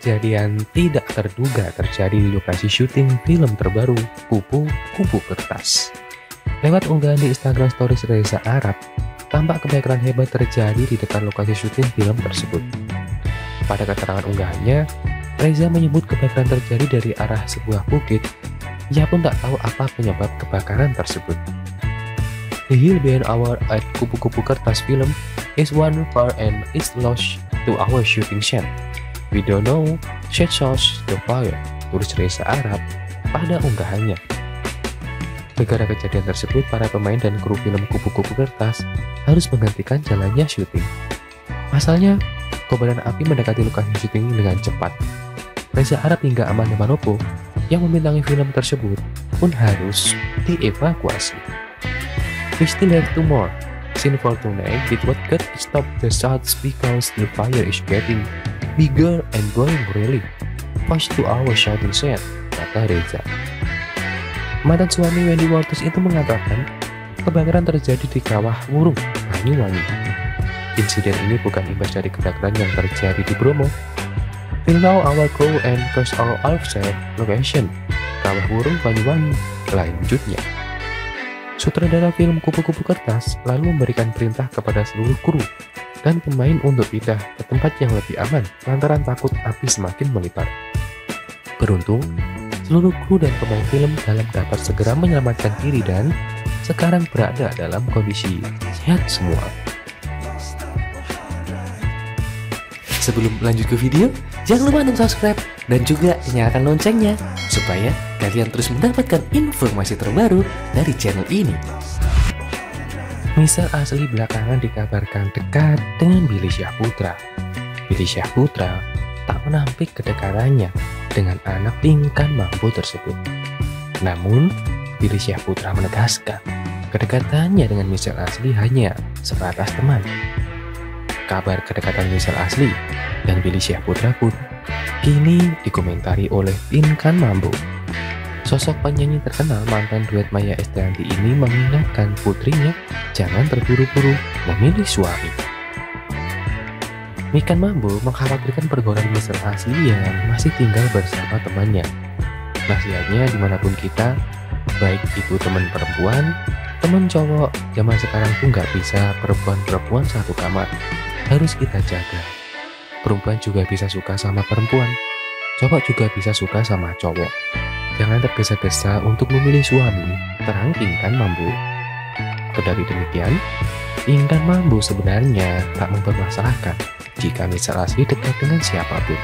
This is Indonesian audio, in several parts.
kejadian tidak terduga terjadi di lokasi syuting film terbaru Kupu-Kupu Kertas. Lewat unggahan di Instagram Stories Reza Arab, tampak kebakaran hebat terjadi di dekat lokasi syuting film tersebut. Pada keterangan unggahannya, Reza menyebut kebakaran terjadi dari arah sebuah bukit. Ia pun tak tahu apa penyebab kebakaran tersebut. The hill behind our at Kupu-Kupu Kertas film is one far and is lost to our shooting set. We don't know what caused the fire, tulis Reza Arab pada unggahannya. Gara-gara kejadian tersebut, para pemain dan kru film Kupu-Kupu Kertas harus menghentikan jalannya syuting. Pasalnya, kobaran api mendekati lokasi syuting dengan cepat. Reza Arab hingga Amanda Manopo yang membintangi film tersebut pun harus dievakuasi. We still have two more scene for tonight with what could stop the shots because the fire is getting bigger and going really fast to our shooting set, kata Reza. Mantan suami Wendy Wortus itu mengatakan kebakaran terjadi di Kawah Wurung, Banyuwangi. Insiden ini bukan imbas dari kebakaran yang terjadi di Bromo. Till now our crew and cast our offset location, Kawah Wurung, Banyuwangi, lanjutnya. Sutradara film Kupu-Kupu Kertas lalu memberikan perintah kepada seluruh kru dan pemain untuk pindah ke tempat yang lebih aman lantaran takut api semakin melebar. Beruntung, seluruh kru dan pemain film dapat segera menyelamatkan diri dan sekarang berada dalam kondisi sehat semua. Sebelum lanjut ke video, jangan lupa untuk subscribe dan juga nyalakan loncengnya supaya kalian terus mendapatkan informasi terbaru dari channel ini. Michelle Ashley belakangan dikabarkan dekat dengan Billy Syahputra. Billy Syahputra tak menampik kedekatannya dengan anak Pinkan Mambo tersebut. Namun, Billy Syahputra menegaskan kedekatannya dengan Michelle Ashley hanya sebatas teman. Kabar kedekatan Michelle Ashley dan Billy Syahputra pun kini dikomentari oleh Pinkan Mambo. Sosok penyanyi terkenal mantan duet Maia Estianty ini mengingatkan putrinya jangan terburu-buru memilih suami. Pinkan Mambo mengkhawatirkan pergaulan Michelle Ashley yang masih tinggal bersama temannya. Nasihatnya dimanapun kita, baik itu teman perempuan, teman cowok, zaman sekarang tuh nggak bisa perempuan-perempuan satu kamar. Harus kita jaga. Perempuan juga bisa suka sama perempuan, cowok juga bisa suka sama cowok. Jangan tergesa-gesa untuk memilih suami, terang Pinkan Mambo. Kendati demikian, Pinkan Mambo sebenarnya tak mempermasalahkan jika Michelle Ashley dekat dengan siapapun.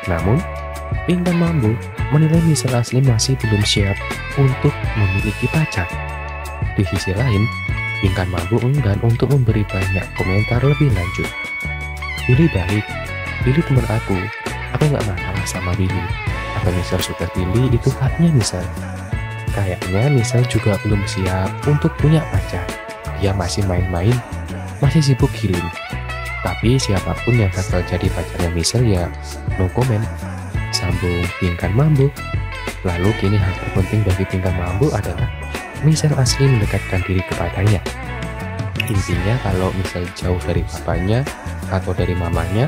Namun, Pinkan Mambo menilai Michelle Ashley masih belum siap untuk memiliki pacar. Di sisi lain, Pinkan Mambo enggan untuk memberi banyak komentar lebih lanjut. Billy baik, Billy teman aku nggak masalah sama Billy. Apa Michelle suka Billy itu haknya Michelle. Kayaknya Michelle juga belum siap untuk punya pacar. Dia masih main-main, masih sibuk healing. Tapi siapapun yang bakal jadi pacarnya Michelle ya no comment, sambung Pinkan Mambo. Lalu kini hal terpenting bagi Pinkan Mambo adalah Michelle Ashley mendekatkan diri kepadanya. Intinya kalau Michelle jauh dari papanya atau dari mamanya,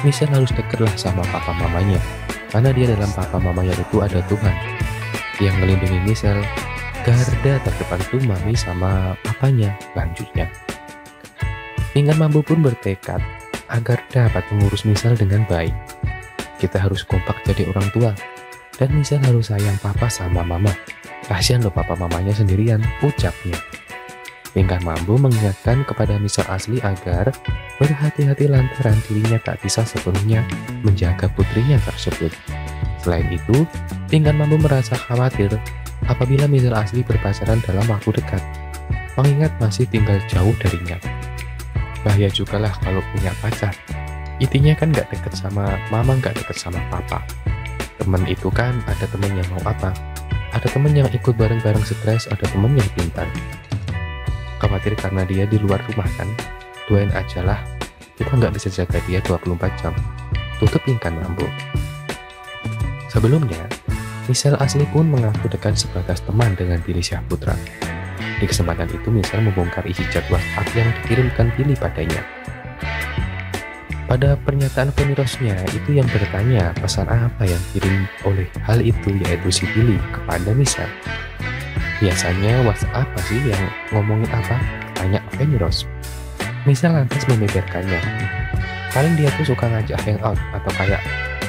Michelle harus dekatlah sama papa mamanya. Karena dia dalam papa mamanya itu ada Tuhan yang melindungi Michelle. Garda terdepan itu mami sama papanya, lanjutnya. Pinkan Mambo pun bertekad agar dapat mengurus Michelle dengan baik. Kita harus kompak jadi orang tua, dan Michelle harus sayang papa sama mama. Kasihan loh papa mamanya sendirian, ucapnya. Pinkan Mambo mengingatkan kepada Michelle Ashley agar berhati-hati lantaran dirinya tak bisa sepenuhnya menjaga putrinya tersebut. Selain itu, Pinkan Mambo merasa khawatir apabila Michelle Ashley berpacaran dalam waktu dekat, mengingat masih tinggal jauh darinya. Bahaya juga lah kalau punya pacar. Intinya kan gak deket sama mama, gak deket sama papa. Temen itu kan ada temen yang mau apa, ada temen yang ikut bareng-bareng stres, ada temen yang pintar. Khawatir karena dia di luar rumah kan, doain aja lah, kita nggak bisa jaga dia 24 jam, tutup Pinkan Mambo. Sebelumnya, Michelle Ashley pun mengaku dekat sebatas teman dengan Billy Syahputra. Di kesempatan itu, Michelle membongkar isi chat WhatsApp yang dikirimkan Billy padanya. Pada pernyataan Feni Rose-nya itu yang bertanya pesan apa yang kirim oleh hal itu, yaitu si Billy kepada Michelle. Biasanya WhatsApp apa sih yang ngomongin apa? Tanya Feni Rose. Michelle lantas membeberkannya. Paling dia tuh suka ngajak hangout atau kayak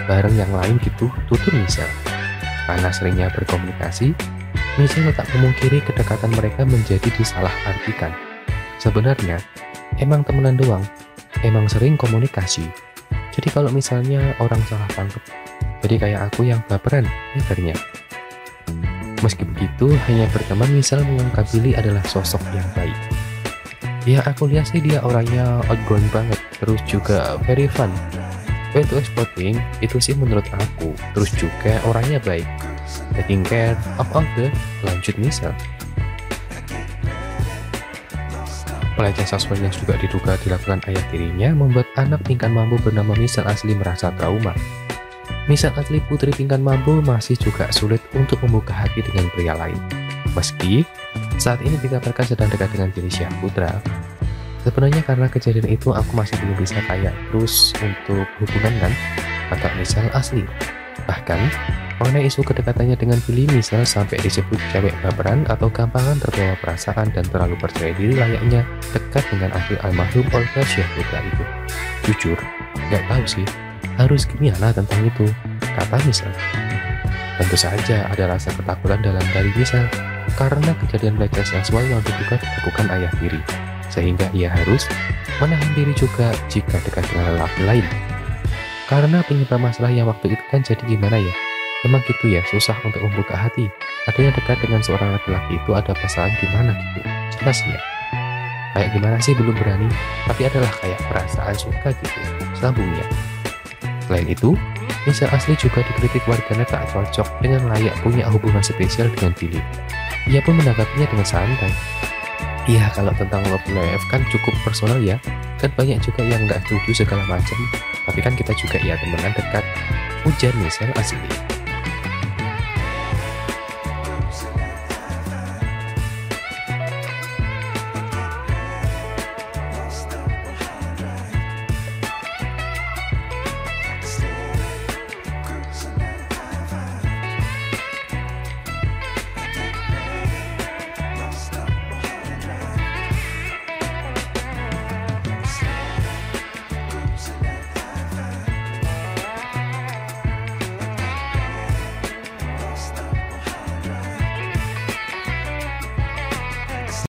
bareng yang lain gitu, tutur Michelle. Karena seringnya berkomunikasi, Michelle tak memungkiri kedekatan mereka menjadi disalahartikan. Sebenarnya, emang temenan doang, emang sering komunikasi. Jadi kalau misalnya orang salah tangkap, jadi kayak aku yang baperan, katanya. Meski begitu, hanya berteman Michelle menganggap Billy adalah sosok yang baik. Ya aku lihat sih dia orangnya outgoing banget, terus juga very fun. Way to exploding, itu sih menurut aku. Terus juga orangnya baik, taking care of other, lanjut Michelle. Pelecehan seksual yang juga diduga dilakukan ayah tirinya membuat anak tingkat mampu bernama Michelle Ashley merasa trauma. Michelle Ashley, putri tingkat mampu, masih juga sulit untuk membuka hati dengan pria lain. Meski saat ini dikabarkan sedang dekat dengan Billy Syahputra. Sebenarnya karena kejadian itu aku masih belum bisa kayak terus untuk hubungan kan, kata Michelle Ashley. Bahkan mengenai isu kedekatannya dengan Billy, Michelle sampai disebut cewek baperan atau gampangan terbawa perasaan dan terlalu percaya diri layaknya dekat dengan ahli almarhum Olga Syahputra itu. Jujur, gak tahu sih harus gimana tentang itu, kata Michelle. Tentu saja ada rasa ketakutan dalam diri Michelle karena kejadian pelecehan seksual yang diduga dilakukan ayah tiri, sehingga ia harus menahan diri juga jika dekat dengan lelaki lain. Karena penyebab masalah yang waktu itu kan jadi gimana ya? Emang gitu ya, susah untuk membuka hati. Ada yang dekat dengan seorang laki-laki itu ada perasaan gimana gitu. Jelas ya. Kayak gimana sih belum berani, tapi adalah kayak perasaan suka gitu, sambungnya. Selain itu, Michelle Ashley juga dikritik warganet tak cocok dengan layak punya hubungan spesial dengan Billy. Ia pun menanggapinya dengan santai. Iya, kalau tentang love life kan cukup personal ya. Kan banyak juga yang nggak setuju segala macam. Tapi kan kita juga ya temenan dekat, ujar Michelle Ashley.